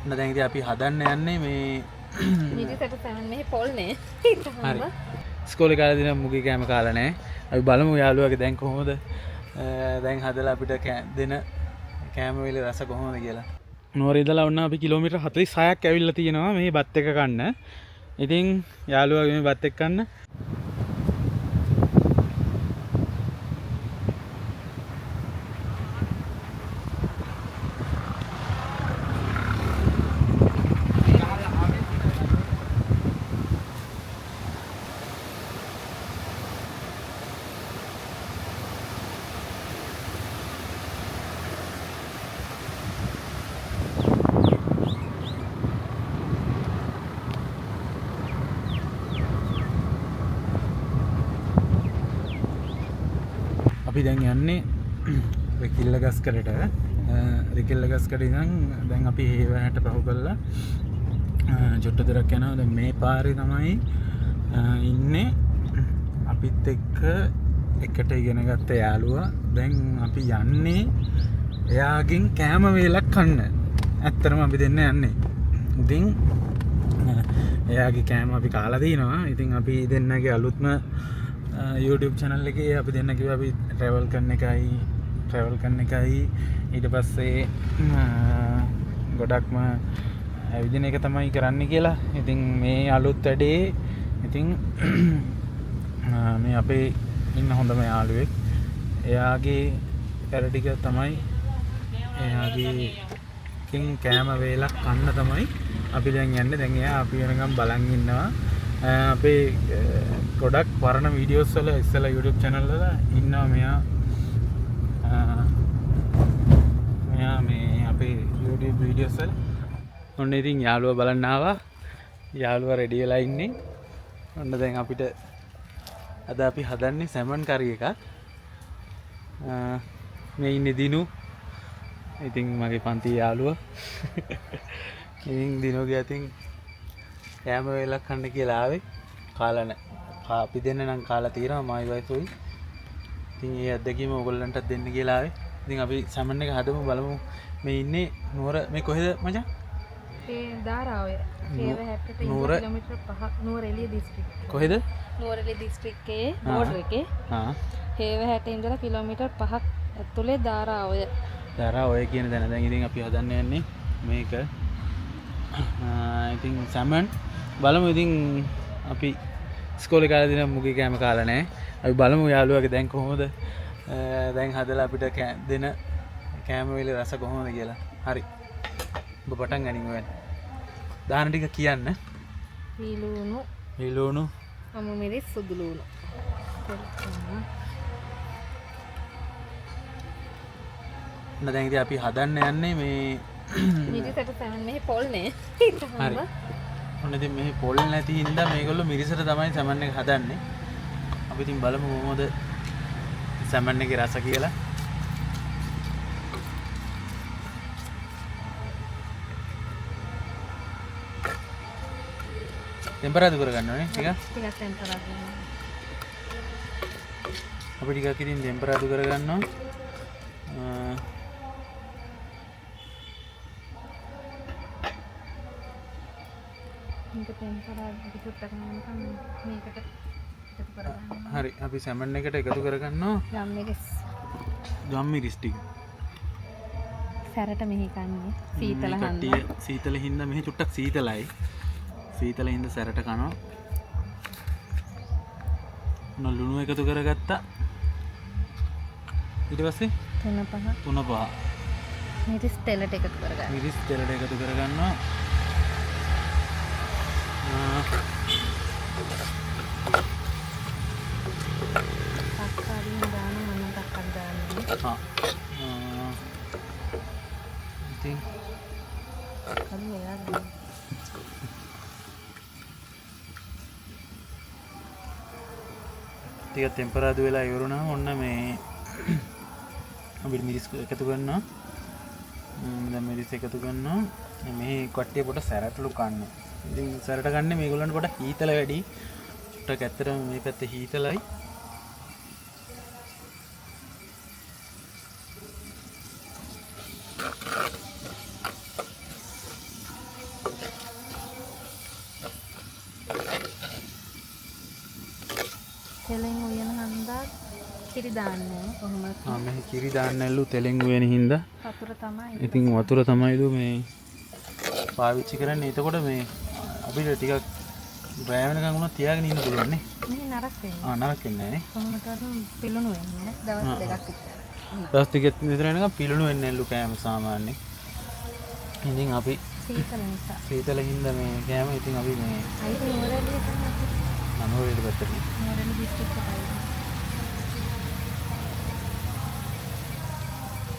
දැන් ඉතින් අපි හදන්න යන්නේ මේ මිරිසට සැමන් මෙහි පොල් නේ. හරි. ඉස්කෝලේ කාලේ දින මුගී කෑම කාලා නැහැ. අපි බලමු යාළුවාගේ දැන් කොහොමද දැන් හදලා අපිට දෙන කෑම වේලේ රස කොහොමද කියලා. නුවර ඉඳලා වුණා අපි කිලෝමීටර් 46ක් ඇවිල්ලා තියෙනවා මේ බත් එක කන්න. ඉතින් යාළුවාගේ මේ බත් එක කන්න. අපි දැන් යන්නේ රිකිල්ල ගස්කඩට. රිකිල්ල ගස්කඩ ඉඳන් දැන් අපි හේවැහැට පහු කරලා චුට්ට දුරක් යනවා. දැන් මේ පාරේ තමයි ඉන්නේ අපිත් එක්ක එකට ඉගෙන ගත්ත යාළුවා. දැන් අපි යන්නේ එයාගෙන් කෑම වේලක් කන්න. ඇත්තටම අපි දෙන්න යන්නේ. ඉතින් එයාගේ කෑම අපි කාලා තිනවා. ඉතින් අපි දෙන්නගේ අලුත්ම YouTube channel එකේ අපි දෙන්න කිව්වා අපි travel කරන එකයි ඊට පස්සේ ගොඩක්ම ඇවිදින එක තමයි කරන්න කියලා. ඉතින් මේ අලුත් වැඩේ ඉතින් මේ අපේ ඉන්න හොඳම යාළුවෙක් එයාගේ වැඩ ටික තමයි එයාගේ කින් කෑම වේලක් කන්න තමයි අපි දැන් යන්නේ. දැන් එයා අපි වෙනකම් බලන් ඉන්නවා. අපේ ගොඩක් පරණ වීඩියෝස් වල ඉස්සෙල්ලා YouTube channel වල ඉන්නවා මෙයා මේ අපේ YouTube වීඩියෝස් වල. ඔන්න ඉතින් යාළුවා බලන්න ආවා. යාළුවා රෙඩි වෙලා ඉන්නේ. ඔන්න දැන් අපිට අද අපි හදන්නේ සැමන් කරි එකක්. මේ ඉන්නේ දිනු. ඉතින් මගේ පන්ති යාළුවා. ඉතින් දිනුගේ අතින් කෑම වේලක් කන්න කියලා ආවේ. කාලා නැහැ. අපි දෙන්න නම් කාලා තියෙනවා මයි වයිෆුයි. ඉතින් ඒ අත්දැකීම ඕගොල්ලන්ටත් දෙන්න කියලා ආවේ. ඉතින් අපි සැමන් එක හදමු බලමු. මේ ඉන්නේ නුවර මේ කොහෙද මචං? ඒ දාරාවේ. හේවැහැට කිලෝමීටර් 5ක් නුවර එළිය දිස්ත්‍රික්කය. කොහෙද? නුවර එළිය දිස්ත්‍රික්කයේ බෝඩර් එකේ. හේවැහැට ඉඳලා කිලෝමීටර් 5ක් ඇතුලේ දාරාවය. දාරාවය කියන තැන. දැන් ඉතින් අපි හදන්න යන්නේ මේක. ඉතින් සැමන් බලමු. ඉතින් අපි ඉස්කෝලේ කාලේ දින මුගී කෑම කාලා නැහැ. අපි බලමු යාළුවාගේ දැන් කොහොමද දැන් හදලා අපිට දෙන කෑම වේලේ රස කොහොමද කියලා. හරි. ඔබ පටන් ගනිමු වෙන. දාන ටික කියන්න. හීලුණු අමු මිරිස් සුදු ලුණු. දැන් ඉතින් අපි හදන්න යන්නේ මේ මිරිසට සැමන් මෙහි පොල් නේ. හරි. ඔන්න ඉතින් මේ පොල් නැති හින්දා මේගොල්ලෝ මිරිසට තමයි සැමන් එක හදන්නේ. අපි ඉතින් බලමු කොහොමද සැමන් එකේ රස කියලා. ටෙම්පරාදු කරගන්න ඕනේ ටිකක්. ටිකක් ටෙම්පරාදු. අපි ටිකක් ඉතින් ටෙම්පරාදු කරගන්නවා. හරි අපි සැමන් එකට එකතු කරගන්නවා. ගම් මිරිස් ටික. සැරට මෙහි කන්නේ සීතල හන්ද. සීතල හින්දා මෙහි චුට්ටක් සීතලයි. සීතල හින්දා සැරට කනවා. ඔන්න ලුණු එකතු කරගත්තා. ඊට පස්සේ 3-5 මිරිස් තෙලට එකතු කරගන්න. මිරිස් තෙලට එකතු කරගන්නවා. තක්කාලියෙන් දාන මම තක්කාලි දාන්නේ. ඉතින් හරි නේද? ටික ටෙම්පරාදු වෙලා ඉවරුණාම ඔන්න මේ අපිට මිරිස් එකතු කරනවා. දැන් මිරිස් එකතු කරනවා. මේ කට්ටිය පොඩ සැරටලු කන්න. ඉතින් සැරට ගන්න මේගොල්ලන්ට පොඩ හීතල වැඩි. චුට්ටක් ඇත්තටම මේ පැත්තේ හීතලයි. තෙලෙන් උයන හන්දා කිරි දාන්නේ කොහොමද? මේ කිරි දාන්නැල්ලු තෙලෙන් වෙන හින්දා. වතුර තමයි. ඉතින් වතුර තමයිලු මේ පාවිච්චි කරන්නේ. එතකොට මේ අපිට ටිකක් බෑ වෙනකන් උනත් තියාගෙන ඉන්න පුළුවන් නේ. මේ නරක වෙන්නේ. නරක වෙන්නේ නැහැ නේ. කොහොමද පිළුණු වෙන්නේ? දවස් දෙකක් විතර. දවස් දෙකක් විතර වෙනකන් පිළුණු වෙන්නේ නැල්ලු කෑම සාමාන්‍යයෙන්. ඉතින් අපි සීතල නිසා. සීතල හින්දා මේ කෑම ඉතින් අපි මේ අයිති නෝරෙලිය තමයි. නනෝරේට පැත්තට. නෝරෙලි දිස්ත්‍රික්කයට ආවේ.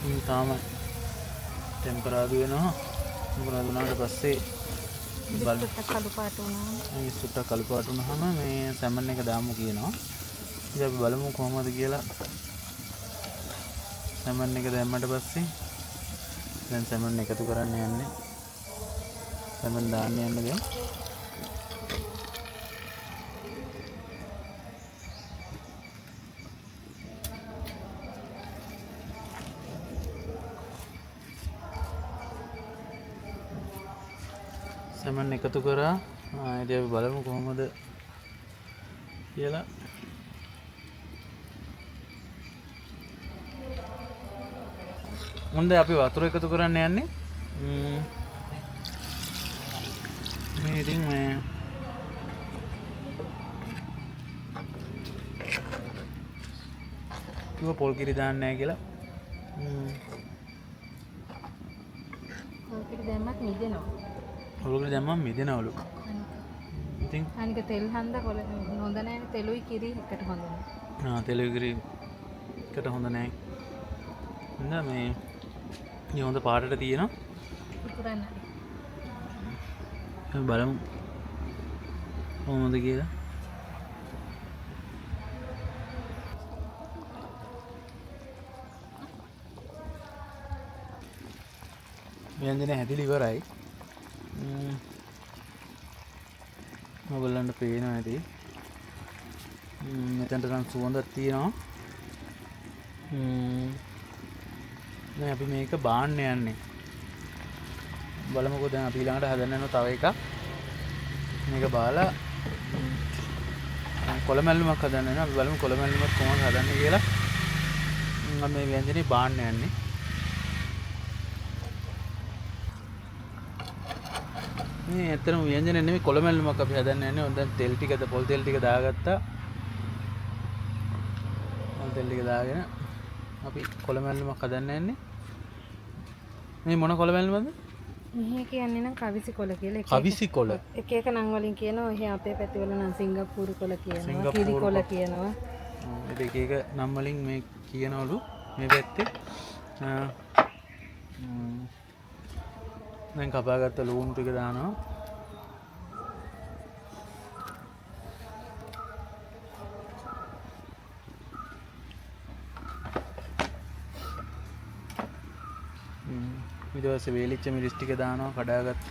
ඉතින් තාම ටෙම්පරාදු වෙනවා. ටෙම්පරාදු වුණාට පස්සේ බල්ට කළු පාට වුණා. මේ සුට්ටක් කළු පාට වුණාම මේ සැමන් එක දාමු කියනවා. ඉතින් අපි බලමු කොහොමද කියලා. සැමන් එක දැම්මට පස්සේ දැන් සැමන් එකතු කරන්න යන්නේ. සැමන් දාන්න යන්නේ දැන්. සැමන් එකතු කරා. ඉතින් අපි බලමු කොහොමද කියලා. හොඳයි අපි වතුර එකතු කරන්න යන්නේ. මේ ඉතින් මේ කිව්ව පොල් කිරි දාන්න නැහැ කියලා. පොල් කිරි දැම්මත් මිදෙනවා. පොල් කිරි දැම්මම මිදෙනවලු. ඉතින් අනික තෙල් හන්ද හොඳ නැහැ. තෙලුයි කිරි එකට හොඳ නැහැ. තෙලුයි කිරි එකට හොඳ නැහැ. නේද මේ හොඳ පාටට තියෙනවා. පුරන්න. බලමු කොහොමද කියලා. ව්‍යංජනය හැදිලා ඉවරයි. ඔයගොල්ලන්ට පේනවා ඇති. මෙතනට නම් සුවඳක් තියෙනවා. දැන් අපි මේක බාන්න යන්නේ. බලමුකෝ දැන් අපි ඊළඟට හදන්න යනවා තව එකක්. මේක බාලා කොළමැල්ලුමක් හදන්න යනවා. අපි බලමු කොළමැල්ලුමක් කොහොමද හදන්නේ කියලා. මම මේ ව්‍යංජනේ බාන්න යන්නේ. මේ ඇත්තටම ව්‍යංජන නෙමෙයි කොළමැල්ලුමක් අපි හදන්න යන්නේ. දැන් තෙල් ටිකද පොල් තෙල් ටික දාගත්තා. පොල් තෙල් ටික දාගෙන අපි කොළමැල්ලුමක් හදන්න යන්නේ. මේ මොන කොළමැල්ලුමද? මෙහෙ කියන්නේ නම් කවිසි කොළ කියලා. කවිසි කොළ. එක එක නම් වලින් කියනවා. එහෙ අපේ පැති වල නම් සිංගප්පූරු කොළ කියනවා. කිරි කොළ කියනවා. එක එක නම් වලින් මේ කියනවලු මේ පැත්තේ. දැන් කපාගත්ත ලුණු ටික දානවා. ඊට පස්සේ වේලිච්ච මිරිස් ටික දානවා කඩාගත්ත.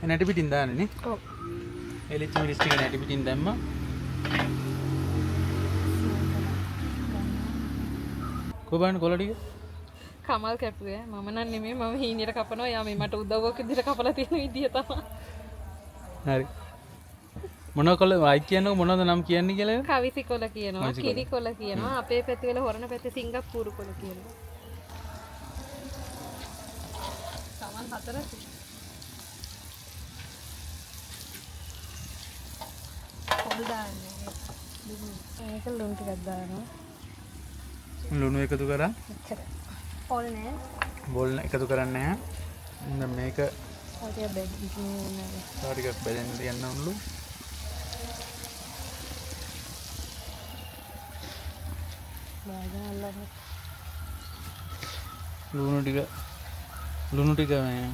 නැටි පිටින් දාන්නේ නේ? ඔව්. වේලිච්ච මිරිස් ටික නැටි පිටින් දැම්මා. කොබන් කොළ ටික කමල් කැපුවේ. මම නම් නෙමෙයි. මම හීනියට කපනවා. යා මේ මට උදව්වක් විදිහට කපලා තියෙන විදිය තමයි. හරි. මොන කොළ වයි කියන්නේ මොනවද නම් කියන්නේ කියලා? කවිසි කොළ කියනවා. කිරි කොළ කියනවා. අපේ පැති වල හොරණ පැත්තේ සිංගප්පූරු කොළ කියනවා. සමන් හතර. පොල් දාන්නේ. ඒක ලුණු ටිකක් දානවා. ලුණු එකතු කරා. පොල් නෑ. බෝල් එකතු කරන්නේ නැහැ. දැන් මේක ඔය බෙදන්නේ. තව ටිකක් බෙදෙන්න යන්න ඕනලු. ලුණු ටික මේ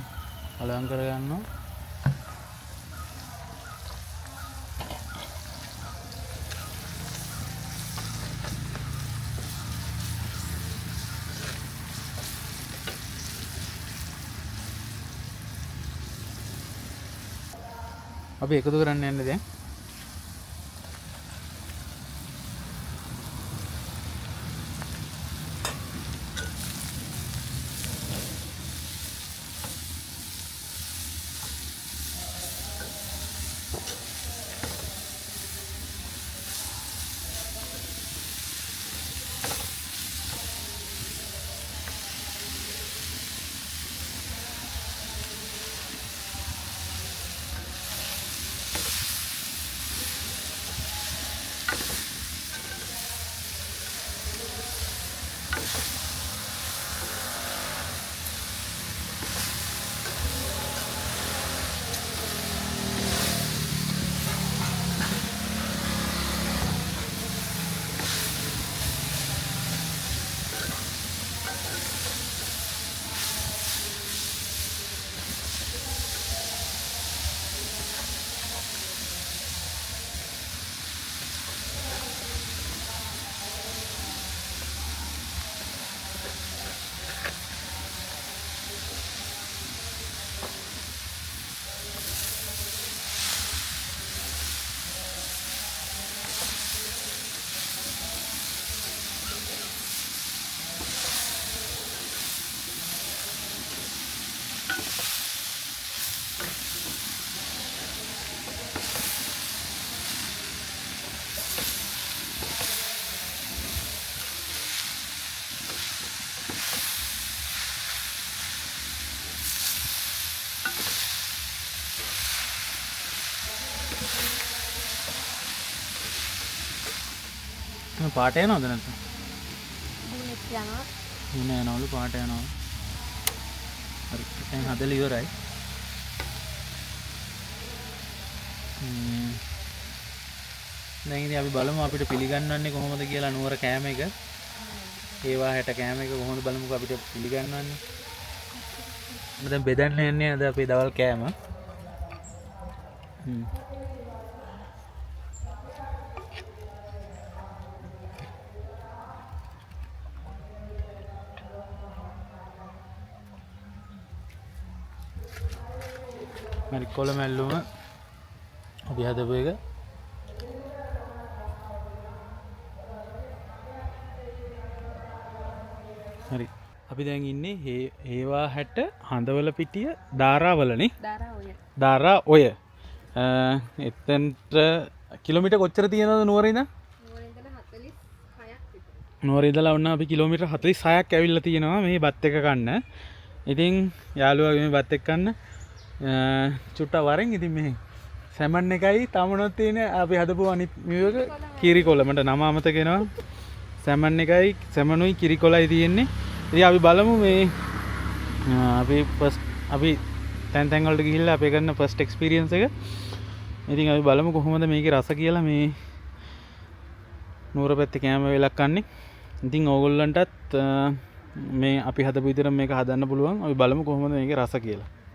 අලං කරගන්නවා. අපි එකතු කරන්න යන්නේ දැන්. පාට යනවද නැත්නම්? දුනෙත් යනවා. දුන යනවලු පාට යනවා. හරි. දැන් හදලා ඉවරයි. දැන් ඉතින් අපි බලමු අපිට පිළිගන්නවන්නේ කොහොමද කියලා නුවර කෑම එක. ඒවා හැට කෑම එක කොහොමද බලමුකෝ අපිට පිළිගන්නවන්නේ. මම දැන් බෙදන්න යන්නේ අද අපේ දවල් කෑම. හරි කොළ මැල්ලුම අපි හදපු එක. හරි අපි දැන් ඉන්නේ හේවා හැට හඳවල පිටිය ධාරාවලනේ. ධාරා ඔය එතනට කිලෝමීටර් කොච්චර තියෙනවද නුවර ඉඳන්? නුවර ඉඳලා වුණා අපි කිලෝමීටර් 46ක් ඇවිල්ලා තියෙනවා මේ බත් එක කන්න. ඉතින් යාළුවා මේ බත් එක කන්න චුට්ටක් වරෙන් ඉතින් මේ සැමන් එකයි තමනොත් තියෙන අපි හදපු අනිත් මේක කිරිකොල මට නම අමතක වෙනවා. සැමන් එකයි සැමනුයි කිරිකොලයි තියෙන්නේ. ඉතින් අපි බලමු මේ අපි තැන් තැන් වලට ගිහිල්ලා අපි කරන ෆස්ට් එක්ස්පීරියන්ස් එක. ඉතින් අපි බලමු කොහොමද මේකේ රස කියලා මේ නුවර පැත්තේ කෑම වෙලක් කන්නේ. ඉතින් ඕගොල්ලන්ටත් මේ අපි හදපු විදිහට මේක හදන්න පුළුවන්. අපි බලමු කොහොමද මේකේ රස කියලා.